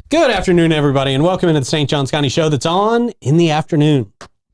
Good afternoon, everybody, and welcome into the St. Johns County Show that's on in the afternoon.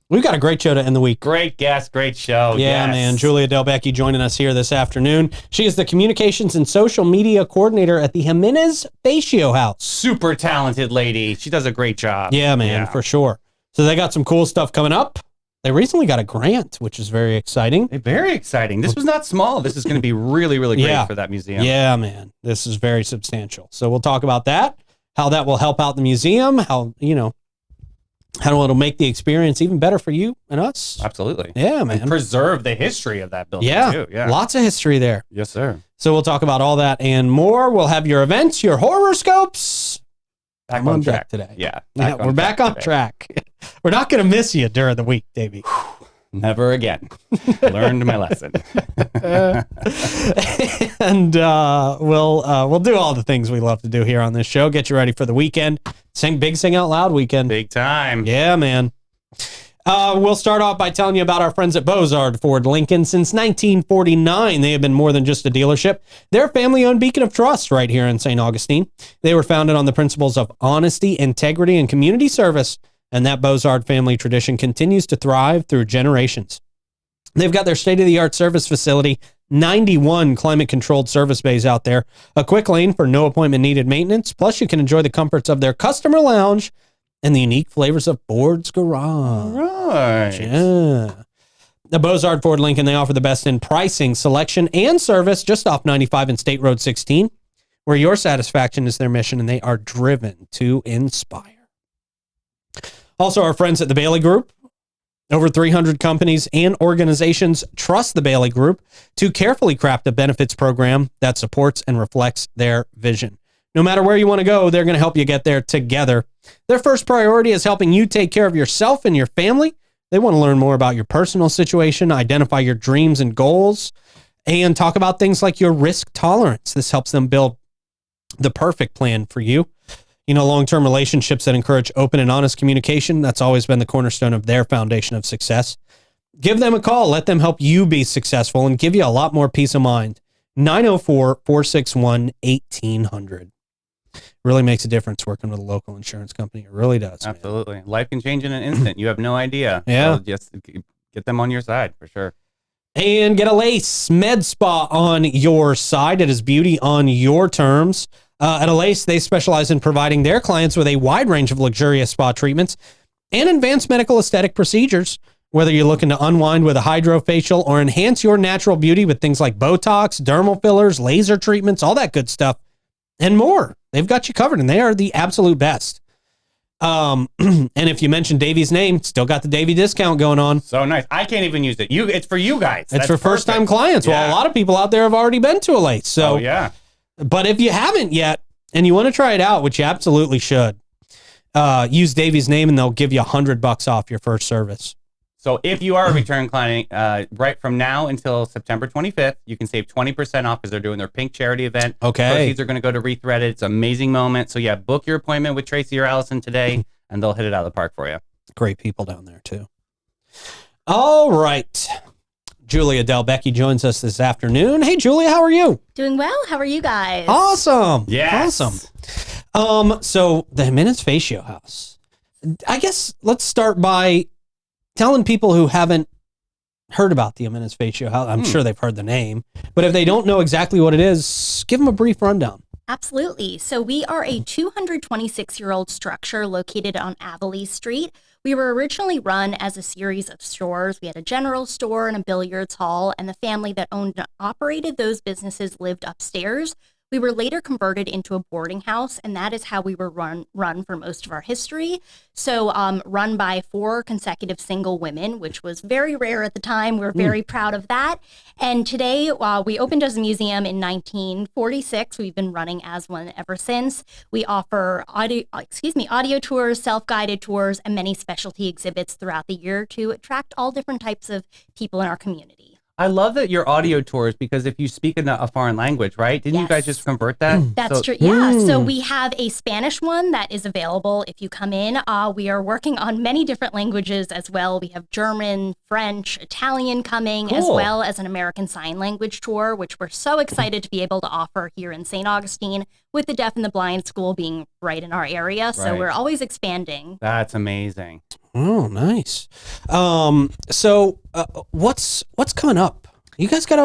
We've got a great show to end the week. Great guest, great show. Yeah, yes. man. Julia Delbecchi joining us here this afternoon. She is the Communications and Social Media Coordinator at the Ximenez-Fatio House. Super talented lady. She does a great job. Yeah, man, for sure. So they got some cool stuff coming up. They recently got a grant, which is very exciting. Very exciting. This was not small. This is going to be really, really great for that museum. Yeah, man. This is very substantial. So we'll talk about that, how that will help out the museum, how it'll make the experience even better for you and us. Absolutely. Yeah, man. And preserve the history of that building, too. Yeah. Lots of history there. Yes, sir. So we'll talk about all that and more. We'll have your events, your horoscopes. Back on track today. Yeah. We're back on track. We're not going to miss you during the week, Davey. Never again. Learned my lesson. And we'll do all the things we love to do here on this show. Get you ready for the weekend. Sing Out Loud weekend. Big time. Yeah, man. We'll start off by telling you about our friends at Bozard Ford Lincoln. Since 1949, they have been more than just a dealership. They're a family-owned beacon of trust right here in St. Augustine. They were founded on the principles of honesty, integrity, and community service, and that Bozard family tradition continues to thrive through generations. They've got their state-of-the-art service facility, 91 climate-controlled service bays out there, a quick lane for no appointment-needed maintenance, plus you can enjoy the comforts of their customer lounge and the unique flavors of Ford's Garage. Right. Yeah. The Bozard Ford Lincoln, they offer the best in pricing, selection, and service just off 95 and State Road 16, where your satisfaction is their mission, and they are driven to inspire. Also, our friends at the Bailey Group. Over 300 companies and organizations trust the Bailey Group to carefully craft a benefits program that supports and reflects their vision. No matter where you want to go, they're going to help you get there together. Their first priority is helping you take care of yourself and your family. They want to learn more about your personal situation, identify your dreams and goals, and talk about things like your risk tolerance. This helps them build the perfect plan for you. Long-term relationships that encourage open and honest communication, that's always been the cornerstone of their foundation of success. Give them a call. Let them help you be successful and give you a lot more peace of mind. 904-461-1800. Really makes a difference working with a local insurance company. It really does. Absolutely. Man. Life can change in an instant. You have no idea. Yeah. So just get them on your side for sure. And get a Lace Med Spa on your side. It is beauty on your terms. At Lace, they specialize in providing their clients with a wide range of luxurious spa treatments and advanced medical aesthetic procedures. Whether you're looking to unwind with a hydrofacial or enhance your natural beauty with things like Botox, dermal fillers, laser treatments, all that good stuff, and more. They've got you covered, and they are the absolute best. And if you mention Davey's name, still got the Davey discount going on. So nice. I can't even use it. It's for you guys. It's for first-time clients. Yeah. Well, a lot of people out there have already been to a Lace. So, yeah. But if you haven't yet, and you want to try it out, which you absolutely should, use Davey's name, and they'll give you $100 off your first service. So if you are a return client, right from now until September 25th, you can save 20% off because they're doing their pink charity event. Okay. Proceeds are going to go to Rethreaded. It's an amazing moment. So yeah, book your appointment with Tracy or Allison today, and they'll hit it out of the park for you. Great people down there, too. All right. Julia Delbecchi joins us this afternoon. Hey, Julia, how are you? Doing well. How are you guys? Awesome. Yes. Awesome. So the Ximenez-Fatio House. I guess let's start by telling people who haven't heard about the Ximenez-Fatio House. I'm sure they've heard the name, but if they don't know exactly what it is, give them a brief rundown. Absolutely. So we are a 226-year-old structure located on Avonlea Street. We were originally run as a series of stores. We had a general store and a billiards hall, and the family that owned and operated those businesses lived upstairs. We were later converted into a boarding house, and that is how we were run for most of our history. So run by 4 consecutive single women, which was very rare at the time. We're very proud of that. And today, we opened as a museum in 1946. We've been running as one ever since. We offer audio tours, self-guided tours, and many specialty exhibits throughout the year to attract all different types of people in our community. I love that your audio tours, because if you speak in a foreign language, right? Didn't you guys just convert that? That's true. Yeah. So we have a Spanish one that is available if you come in. We are working on many different languages as well. We have German, French, Italian coming, as well as an American Sign Language tour, which we're so excited to be able to offer here in St. Augustine, with the Deaf and the Blind School being right in our area. So we're always expanding. That's amazing. Oh, nice. So what's coming up? You guys got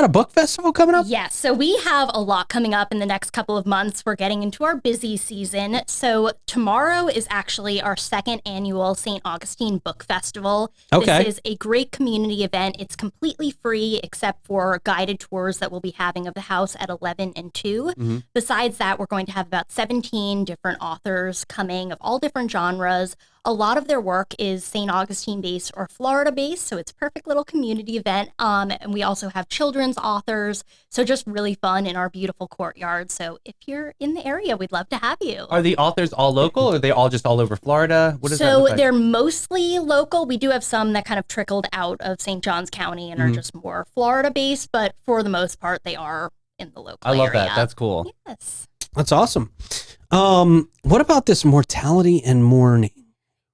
a book festival coming up? Yes. So we have a lot coming up in the next couple of months. We're getting into our busy season. So tomorrow is actually our second annual St. Augustine Book Festival. Okay. This is a great community event. It's completely free except for guided tours that we'll be having of the house at 11 and 2. Besides that, we're going to have about 17 different authors coming of all different genres. A lot of their work is St. Augustine based or Florida based, so it's a perfect little community event. And we also have children's authors, so just really fun in our beautiful courtyard. So if you're in the area, we'd love to have you. Are the authors all local, or are they all just all over Florida? What does that look like? They're mostly local. We do have some that kind of trickled out of St. Johns County and are just more Florida based, but for the most part, they are in the local area. I love that. That's cool. Yes. That's awesome. What about this mortality and mourning?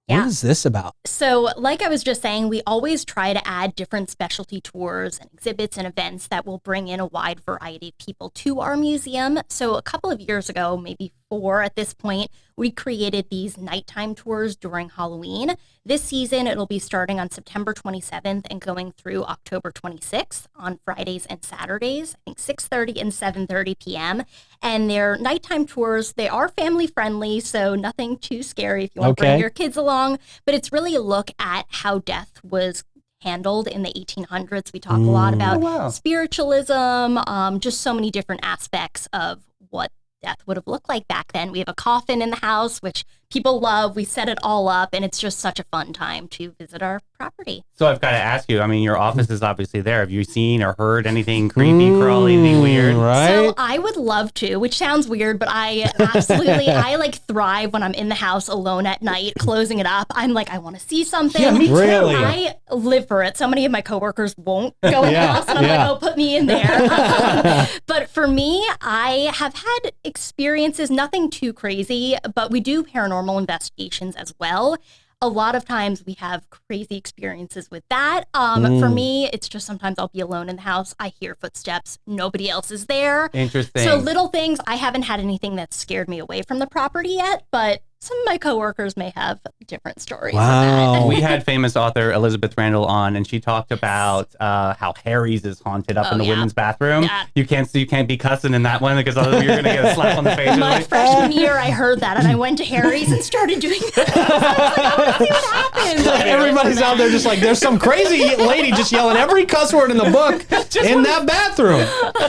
Yeah. What is this about? So like I was just saying, we always try to add different specialty tours and exhibits and events that will bring in a wide variety of people to our museum. So a couple of years ago, maybe 4 at this point, we created these nighttime tours during Halloween. This season, it'll be starting on September 27th and going through October 26th on Fridays and Saturdays, I think 6:30 and 7:30 p.m. And they're nighttime tours. They are family friendly, so nothing too scary if you want to bring your kids along. But it's really a look at how death was handled in the 1800s. We talk a lot about spiritualism, just so many different aspects of what death would have looked like back then. We have a coffin in the house, which people love. We set it all up, and it's just such a fun time to visit our property. So I've got to ask you, I mean, your office is obviously there. Have you seen or heard anything creepy, crawly, anything weird? Right. So I would love to, which sounds weird, but I absolutely, I like thrive when I'm in the house alone at night, closing it up. I'm like, I want to see something. Yeah, me too. Really? I live for it. So many of my coworkers won't go in the house, and I'm like, oh, put me in there. But for me, I have had experiences, nothing too crazy, but we do paranormal investigations as well. A lot of times we have crazy experiences with that. For me, it's just sometimes I'll be alone in the house. I hear footsteps. Nobody else is there. Interesting. So little things. I haven't had anything that scared me away from the property yet, but some of my coworkers may have different stories. Wow. Of that. We had famous author Elizabeth Randall on, and she talked about how Harry's is haunted up in the women's bathroom. Yeah. You can't be cussing in that one, because otherwise you're going to get a slap on the face. My freshman year, I heard that, and I went to Harry's and started doing that. I was like, I want to see what happens. Everybody's out there just like, there's some crazy lady just yelling every cuss word in the book in that bathroom.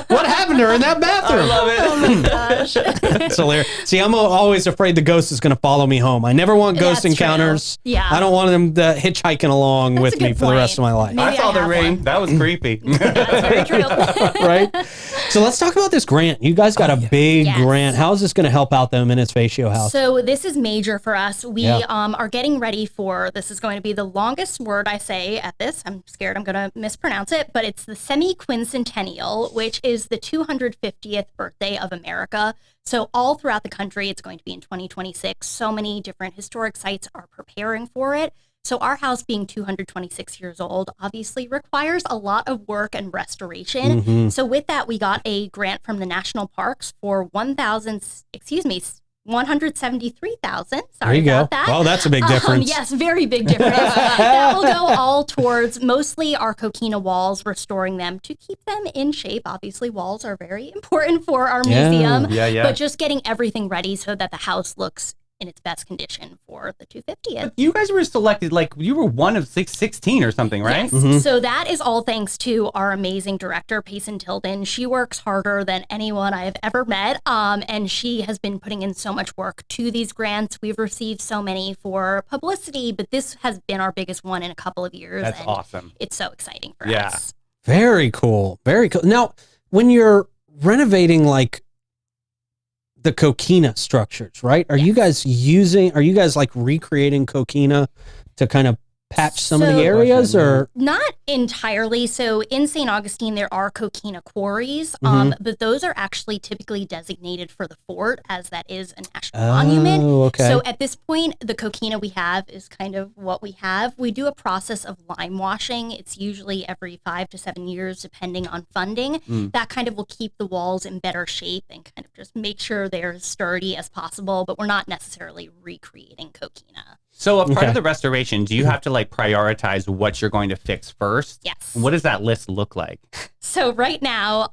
What happened to her in that bathroom? I love it. Oh my gosh. It's hilarious. See, I'm always afraid the ghost is going to follow me home. I never want ghost That's encounters. true. Yeah. I don't want them hitchhiking along That's with a me good for the rest of point. my life. Maybe I saw I the have ring. one. That was creepy. That's very true. Right? So let's talk about this grant. You guys got a big Yes. grant. How is this going to help out the Ximenez-Fatio House? So this is major for us. We are getting ready for, this is going to be the longest word I say at this. I'm scared I'm going to mispronounce it, but it's the semi-quincentennial, which is the 250th birthday of America. So all throughout the country, it's going to be in 2026. So many different historic sites are preparing for it. So our house being 226 years old obviously requires a lot of work and restoration. So with that, we got a grant from the national parks for $173,000. There you go. About that. Oh, that's a big difference. Yes, very big difference. That will go all towards mostly our coquina walls, restoring them to keep them in shape. Obviously, walls are very important for our museum. Yeah. But just getting everything ready so that the house looks in its best condition for the 250th. You guys were selected, like you were one of 16 or something, right? Yes. So that is all thanks to our amazing director, Payson Tilden. She works harder than anyone I have ever met, and she has been putting in so much work to these grants. We've received so many for publicity, but this has been our biggest one in a couple of years. That's and awesome. It's so exciting for Yeah. us. Very cool. Very cool. Now, when you're renovating like the coquina structures, right? Are you guys like recreating coquina to kind of patch some of the areas, or not entirely. So in St. Augustine, there are coquina quarries, but those are actually typically designated for the fort, as that is a national monument. Okay. So at this point, the coquina we have is kind of what we have. We do a process of lime washing. It's usually every 5 to 7 years, depending on funding. That kind of will keep the walls in better shape and kind of just make sure they're as sturdy as possible, but we're not necessarily recreating coquina. So a part of the restoration, do you have to like prioritize what you're going to fix first? Yes. What does that list look like? So right now,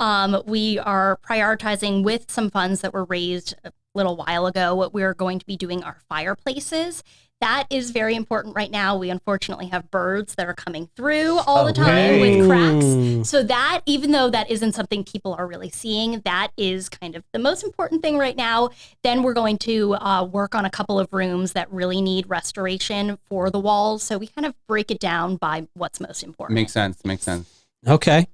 we are prioritizing with some funds that were raised a little while ago. What we're going to be doing are fireplaces. That is very important right now. We unfortunately have birds that are coming through all the time with cracks. So that, even though that isn't something people are really seeing, that is kind of the most important thing right now. Then we're going to work on a couple of rooms that really need restoration for the walls. So we kind of break it down by what's most important. Makes sense. Okay.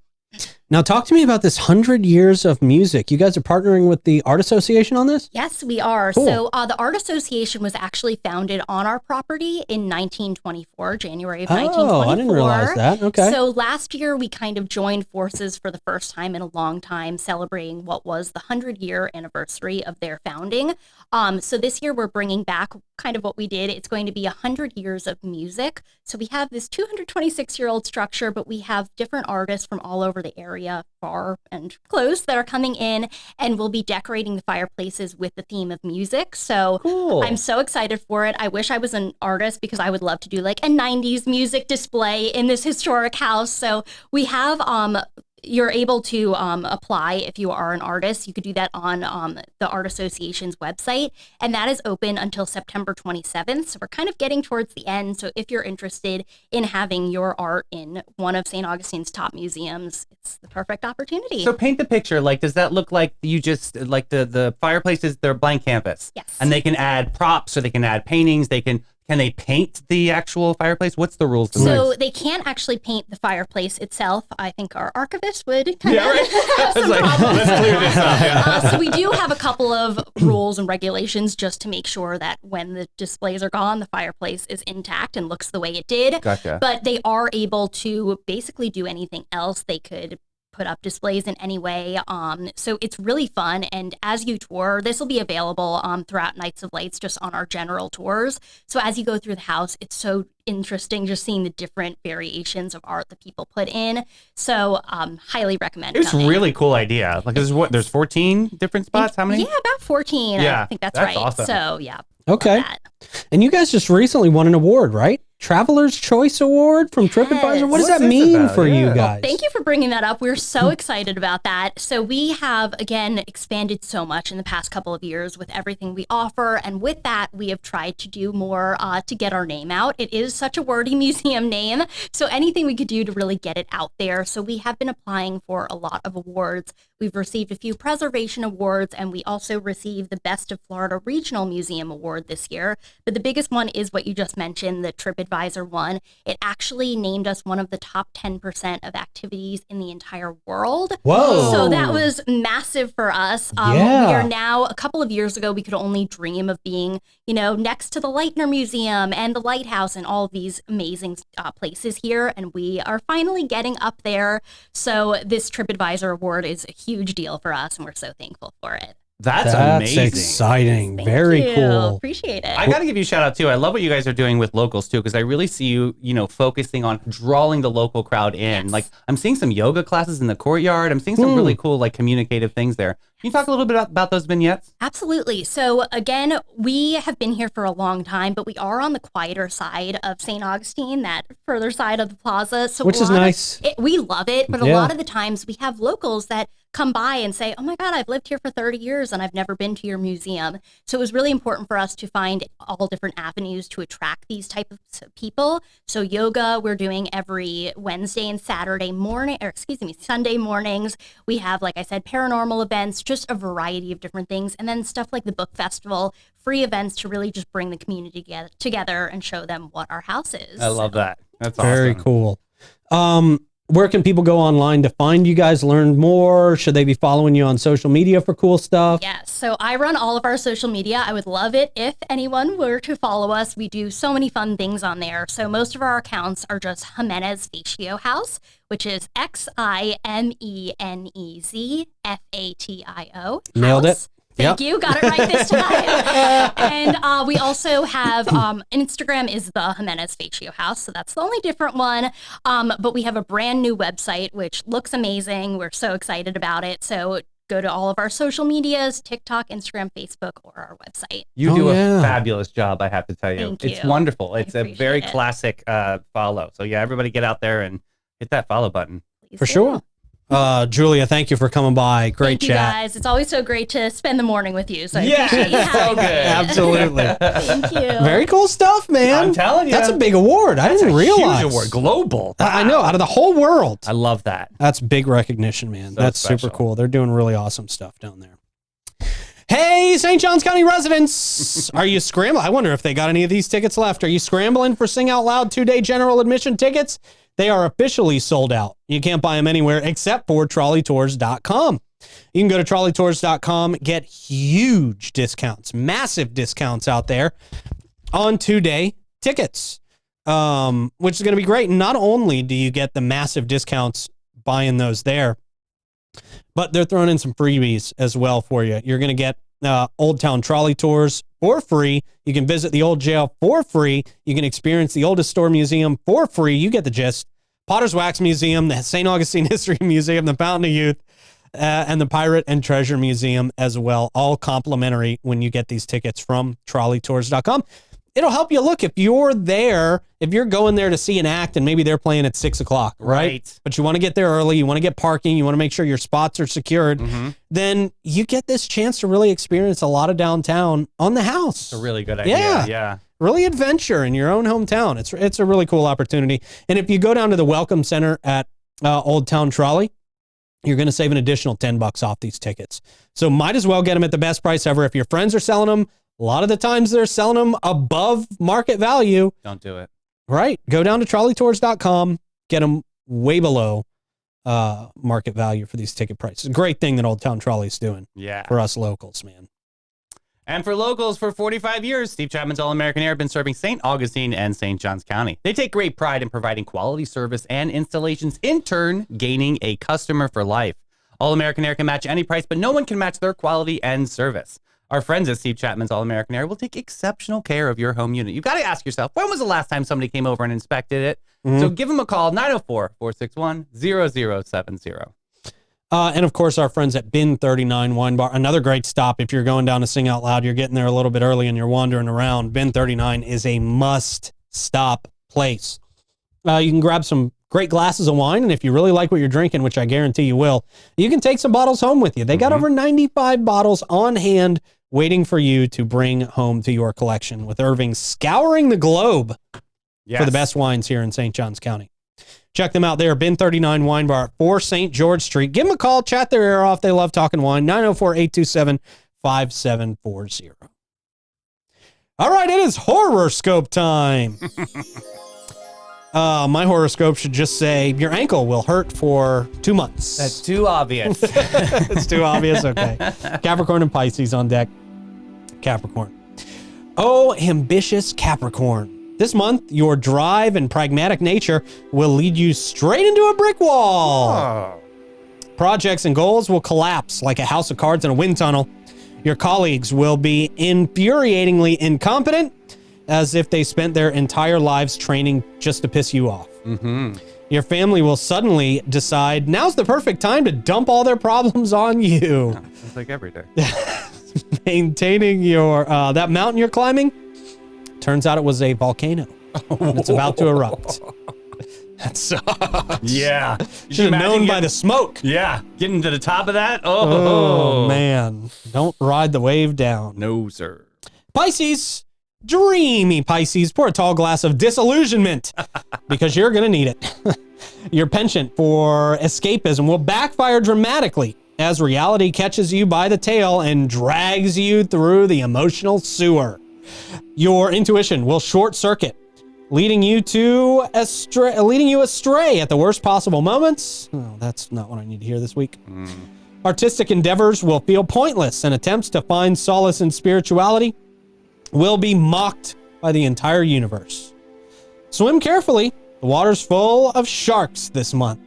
Now talk to me about this 100 years of music. You guys are partnering with the Art Association on this? Yes, we are. Cool. So the Art Association was actually founded on our property in 1924, January of 1924. I didn't realize that. Okay. So last year we kind of joined forces for the first time in a long time, celebrating what was the 100-year anniversary of their founding. So this year we're bringing back kind of what we did. It's going to be 100 years of music. So we have this 226-year-old structure, but we have different artists from all over the area, far and close, that are coming in, and we'll be decorating the fireplaces with the theme of music. So cool. I'm so excited for it. I wish I was an artist, because I would love to do like a 90s music display in this historic house. So we have you're able to apply if you are an artist. You could do that on the Art Association's website, and that is open until September 27th. So we're kind of getting towards the end. So if you're interested in having your art in one of St. Augustine's top museums, it's the perfect opportunity. So paint the picture. Like, does that look like you just, like the fireplaces, they're blank canvas? Yes. And they can add props, or they can add paintings. Can they paint the actual fireplace? What's the rules? So they can't actually paint the fireplace itself. I think our archivist would kind of have some problems. Let's clear this up. Yeah. So we do have a couple of rules and regulations just to make sure that when the displays are gone, the fireplace is intact and looks the way it did. Gotcha. But they are able to basically do anything else. They could put up displays in any way. So it's really fun. And as you tour, this will be available throughout Nights of Lights, just on our general tours. So as you go through the house, it's so interesting just seeing the different variations of art that people put in. So highly recommend It's coming. a really cool idea. Like, there's 14 different spots? How many? Yeah, about 14. Yeah, I think that's that's right. awesome. So yeah. Okay. And you guys just recently won an award, right? Traveler's Choice Award from TripAdvisor. What does What's that this mean about? for you Yeah. guys? Thank you for bringing that up. We're so excited about that. So we have, again, expanded so much in the past couple of years with everything we offer. And with that, we have tried to do more to get our name out. It is such a wordy museum name. So anything we could do to really get it out there. So we have been applying for a lot of awards. We've received a few preservation awards, and we also received the Best of Florida Regional Museum Award this year. But the biggest one is what you just mentioned, the TripAdvisor one. It actually named us one of the top 10% of activities in the entire world. Whoa. So that was massive for us. Yeah. We are now, a couple of years ago, we could only dream of being, next to the Leitner Museum and the Lighthouse and all of these amazing places here. And we are finally getting up there. So this TripAdvisor award is a huge deal for us, and we're so thankful for it. That's amazing. Exciting. Thank Very you. cool. Appreciate it. I got to give you a shout out too. I love what you guys are doing with locals too, because I really see you, focusing on drawing the local crowd in. Yes. Like, I'm seeing some yoga classes in the courtyard. I'm seeing some really cool, like, communicative things there. Can you talk a little bit about those vignettes? Absolutely. So again, we have been here for a long time, but we are on the quieter side of St. Augustine, that further side of the plaza. So Which is nice. We love it, but a Yeah. lot of the times we have locals that come by and say, oh my God, I've lived here for 30 years and I've never been to your museum. So it was really important for us to find all different avenues to attract these type of people. So yoga, we're doing every Wednesday and Sunday mornings. We have, like I said, paranormal events, just a variety of different things. And then stuff like the book festival, free events to really just bring the community together and show them what our house is. I love that. That's awesome. Very cool. Where can people go online to find you guys, learn more? Should they be following you on social media for cool stuff? Yes. So I run all of our social media. I would love it if anyone were to follow us. We do so many fun things on there. So most of our accounts are just Ximenez-Fatio House, which is Ximenez-Fatio. Nailed it. Thank you. Got it right this time. And we also have Instagram is the Ximenez-Fatio House. So that's the only different one. But we have a brand new website, which looks amazing. We're so excited about it. So go to all of our social medias, TikTok, Instagram, Facebook, or our website. You do a fabulous job, I have to tell you. Thank It's you. wonderful. It's a very it. classic follow. So yeah, everybody get out there and hit that follow button. Please For do. sure. Julia, thank you for coming by. Great Thank you chat. guys. It's always so great to spend the morning with you. So I Yeah, appreciate you it's so having me. good. Absolutely. Thank you. Very cool stuff, man. I'm telling you. That's a big award. I didn't realize. Huge award. Global. I know, out of the whole world. I love that. That's big recognition, man. So That's special. super cool. They're doing really awesome stuff down there. Hey, St. Johns County residents, are you scrambling? I wonder if they got any of these tickets left. Are you scrambling for Sing Out Loud 2-day general admission tickets? They are officially sold out. You can't buy them anywhere except for trolleytours.com. You can go to trolleytours.com, get huge discounts, massive discounts out there on 2-day tickets, which is going to be great. Not only do you get the massive discounts buying those there, but they're throwing in some freebies as well for you. You're going to get Old Town Trolley Tours for free. You can visit the old jail for free. You can experience the oldest store museum for free. You get the gist. Potter's Wax Museum, the St. Augustine History Museum, the Fountain of Youth, and the Pirate and Treasure Museum as well. All complimentary when you get these tickets from trolleytours.com. It'll help you look if you're there, if you're going there to see an act and maybe they're playing at 6 o'clock, right? But you want to get there early, you want to get parking, you want to make sure your spots are secured, then you get this chance to really experience a lot of downtown on the house. It's a really good idea. Yeah. Really adventure in your own hometown. It's a really cool opportunity. And if you go down to the Welcome Center at Old Town Trolley, you're going to save an additional $10 off these tickets. So might as well get them at the best price ever. If your friends are selling them, a lot of the times they're selling them above market value. Don't do it. Right. Go down to trolleytours.com, get them way below market value for these ticket prices. Great thing that Old Town Trolley's doing for us locals, man. And for locals, for 45 years, Steve Chapman's All-American Air have been serving St. Augustine and St. Johns County. They take great pride in providing quality service and installations, in turn, gaining a customer for life. All-American Air can match any price, but no one can match their quality and service. Our friends at Steve Chapman's All-American Air will take exceptional care of your home unit. You've got to ask yourself, when was the last time somebody came over and inspected it? So give them a call, 904-461-0070. And of course, our friends at Bin 39 Wine Bar, another great stop. If you're going down to Sing Out Loud, you're getting there a little bit early and you're wandering around. Bin 39 is a must-stop place. You can grab some great glasses of wine, and if you really like what you're drinking, which I guarantee you will, you can take some bottles home with you. They got over 95 bottles on hand waiting for you to bring home to your collection, with Irving scouring the globe for the best wines here in St. Johns County. Check them out there, Bin 39 Wine Bar, 4 St. George Street. Give them a call, chat their ear off. They love talking wine, 904-827-5740. All right, it is horoscope time. My horoscope should just say, your ankle will hurt for 2 months. That's too obvious. It's too obvious? Okay. Capricorn and Pisces on deck. Capricorn. Oh, ambitious Capricorn. This month, your drive and pragmatic nature will lead you straight into a brick wall. Oh. Projects and goals will collapse like a house of cards in a wind tunnel. Your colleagues will be infuriatingly incompetent, as if they spent their entire lives training just to piss you off. Your family will suddenly decide now's the perfect time to dump all their problems on you. It's like every day. Maintaining your that mountain you're climbing, turns out it was a volcano. And it's about to erupt. That sucks. Yeah. Should have known by the smoke. Yeah. Getting to the top of that? Oh, man. Don't ride the wave down. No, sir. Pisces. Dreamy Pisces, pour a tall glass of disillusionment because you're going to need it. Your penchant for escapism will backfire dramatically as reality catches you by the tail and drags you through the emotional sewer. Your intuition will short circuit leading you astray at the worst possible moments. Oh, that's not what I need to hear this week. Artistic endeavors will feel pointless, and attempts to find solace in spirituality will be mocked by the entire universe. Swim carefully. The water's full of sharks this month.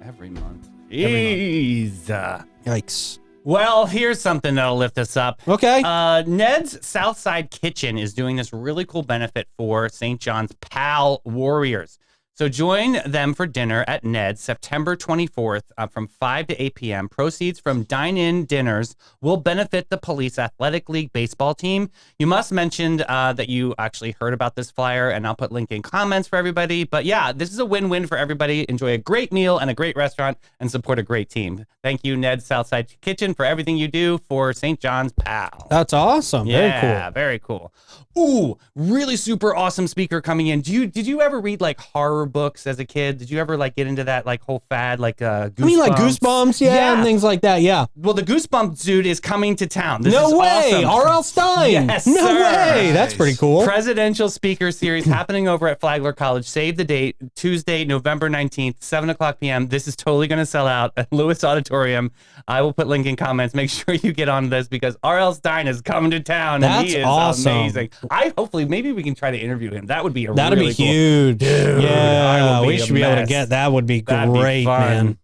Every month. Jeez. Yikes. Well, here's something that'll lift us up. Okay. Ned's Southside Kitchen is doing this really cool benefit for St. John's PAL Warriors. So join them for dinner at Ned's September 24th from 5 to 8 p.m. Proceeds from dine-in dinners will benefit the Police Athletic League baseball team. You must mention that you actually heard about this flyer, and I'll put link in comments for everybody. But yeah, this is a win-win for everybody. Enjoy a great meal and a great restaurant and support a great team. Thank you, Ned's Southside Kitchen, for everything you do for St. John's PAL. That's awesome. Very cool. Yeah, very cool. Ooh, really super awesome speaker coming in. Did you ever read like horror books as a kid? Did you ever like get into that like whole fad like Goosebumps? I mean, like Goosebumps, yeah, and things like that, yeah. Well, the Goosebumps dude is coming to town. This no is way, awesome. R.L. Stein. Yes, no sir. way. That's pretty cool. Presidential speaker series happening over at Flagler College. Save the date, Tuesday, November 19th, 7 o'clock p.m. This is totally going to sell out at Lewis Auditorium. I will put link in comments. Make sure you get on this because R.L. Stein is coming to town. That's and he is awesome. Amazing. Hopefully, maybe we can try to interview him. That would be That'd really be huge. Dude, yeah, we should be able to get that. Would be That'd great, be fun. man.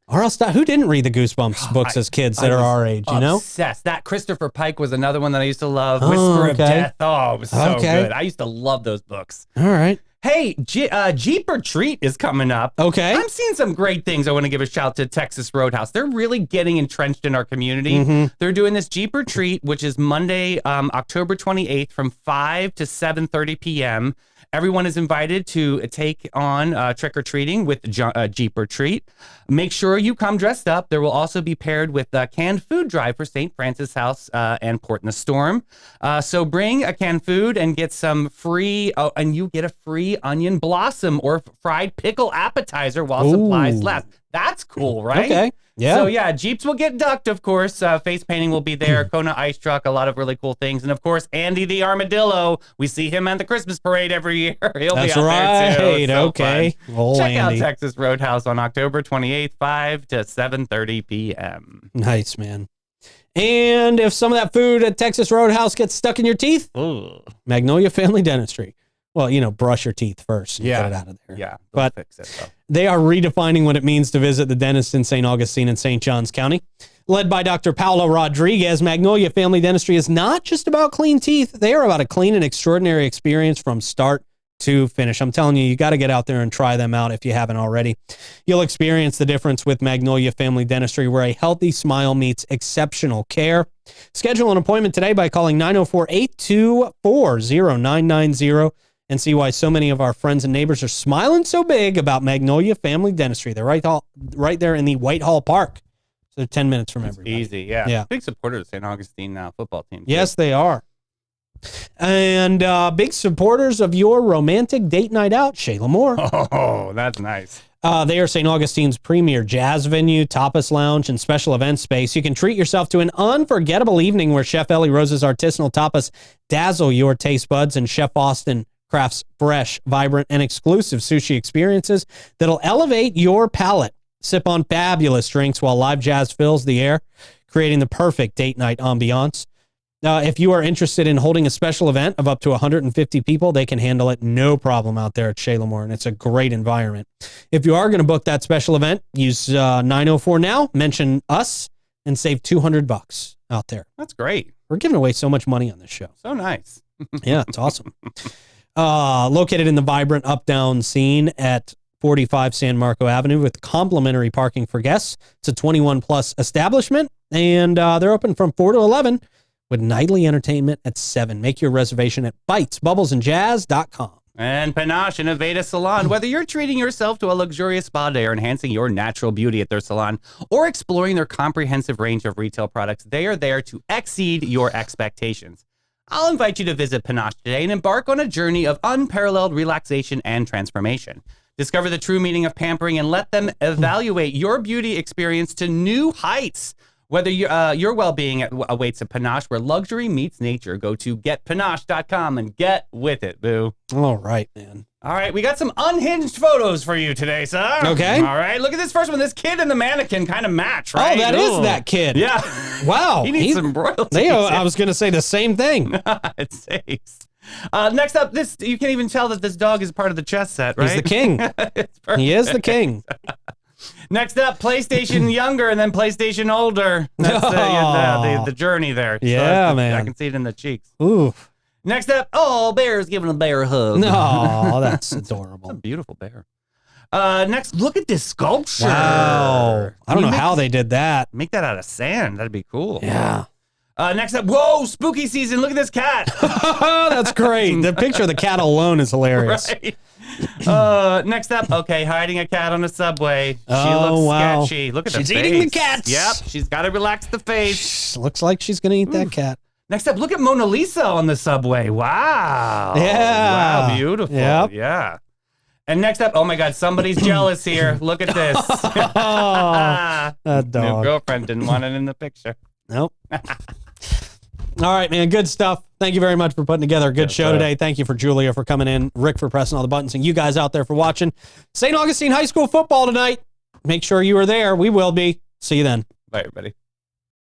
R.L. Stein, who didn't read the Goosebumps books as kids that are our age, you know? Obsessed. That Christopher Pike was another one that I used to love. Whisper of Death. Oh, it was so good. I used to love those books. All right. Hey, Jeep or Treat is coming up. Okay. I'm seeing some great things. I want to give a shout to Texas Roadhouse. They're really getting entrenched in our community. They're doing this Jeep or Treat, which is Monday, October 28th from 5 to 7:30 p.m. Everyone is invited to take on trick-or-treating with Jeep or Treat. Make sure you come dressed up. There will also be paired with a canned food drive for St. Francis House and Port in the Storm. So bring a canned food and get some free, and you get a free onion blossom or fried pickle appetizer while supplies last. That's cool, right? Okay. Yeah. So yeah, Jeeps will get ducked, of course. Face painting will be there. Kona Ice Truck, a lot of really cool things. And of course, Andy the Armadillo. We see him at the Christmas parade every year. He'll be out there too. So okay. Check out Texas Roadhouse on October 28th, 5 to 7:30 p.m. Nice, man. And if some of that food at Texas Roadhouse gets stuck in your teeth, Magnolia Family Dentistry. Well, brush your teeth first and get it out of there. Yeah, but fix it, though. They are redefining what it means to visit the dentist in St. Augustine and St. Johns County. Led by Dr. Paolo Rodriguez, Magnolia Family Dentistry is not just about clean teeth. They are about a clean and extraordinary experience from start to finish. I'm telling you, you got to get out there and try them out if you haven't already. You'll experience the difference with Magnolia Family Dentistry, where a healthy smile meets exceptional care. Schedule an appointment today by calling 904-824-0990 and see why so many of our friends and neighbors are smiling so big about Magnolia Family Dentistry. They're right there in the Whitehall Park. So they're 10 minutes from everybody. Easy, yeah. Yeah. Big supporter of St. Augustine football team. Yes, they are. And big supporters of your romantic date night out, Shea Lamore. Oh, that's nice. They are St. Augustine's premier jazz venue, tapas lounge, and special event space. You can treat yourself to an unforgettable evening where Chef Ellie Rose's artisanal tapas dazzle your taste buds, and Chef Austin crafts fresh, vibrant, and exclusive sushi experiences that'll elevate your palate. Sip on fabulous drinks while live jazz fills the air, creating the perfect date night ambiance. If you are interested in holding a special event of up to 150 people, they can handle it no problem out there at Shea Lamore, and it's a great environment. If you are going to book that special event, use 904 now, mention us, and save $200 out there. That's great. We're giving away so much money on this show. So nice. Yeah, it's awesome. Located in the vibrant up-down scene at 45 San Marco Avenue with complimentary parking for guests. It's a 21-plus establishment, and they're open from 4 to 11 with nightly entertainment at 7. Make your reservation at bitesbubblesandjazz.com. And Panache and Aveda Salon. Whether you're treating yourself to a luxurious spa day or enhancing your natural beauty at their salon or exploring their comprehensive range of retail products, they are there to exceed your expectations. I'll invite you to visit Panache today and embark on a journey of unparalleled relaxation and transformation. Discover the true meaning of pampering and let them evaluate your beauty experience to new heights. Whether your well-being awaits at Panache, where luxury meets nature, go to getpanache.com and get with it, boo. All right, man. All right, we got some unhinged photos for you today, sir. Okay. All right, look at this first one. This kid and the mannequin kind of match, right? Oh, that is that kid. Yeah. Wow. He needs some royalties. I was going to say the same thing. It saves. Next up, you can't even tell that this dog is part of the chess set, right? He's the king. He is the king. Next up, PlayStation younger and then PlayStation older. That's the journey there. Yeah, so man. I can see it in the cheeks. Ooh. Next up, Bear's giving a bear a hug. No, that's adorable. That's a beautiful bear. Next, look at this sculpture. Wow. I don't know how they did that. Make that out of sand. That'd be cool. Yeah. Next up, whoa, spooky season. Look at this cat. That's great. The picture of the cat alone is hilarious. Right. Next up, hiding a cat on a subway. She Oh, looks wow. sketchy. Look at She's the face. eating the cats. Yep, she's got to relax the face. Looks like she's going to eat that cat. Next up, look at Mona Lisa on the subway. Wow. Yeah. Wow, beautiful. Yep. Yeah. And next up, oh my God, somebody's jealous here. Look at this. That New dog. girlfriend didn't want it in the picture. Nope. All right, man. Good stuff. Thank you very much for putting together a good show today. Thank you for Julia for coming in, Rick for pressing all the buttons, and you guys out there for watching. St. Augustine High School football tonight. Make sure you are there. We will be. See you then. Bye, everybody.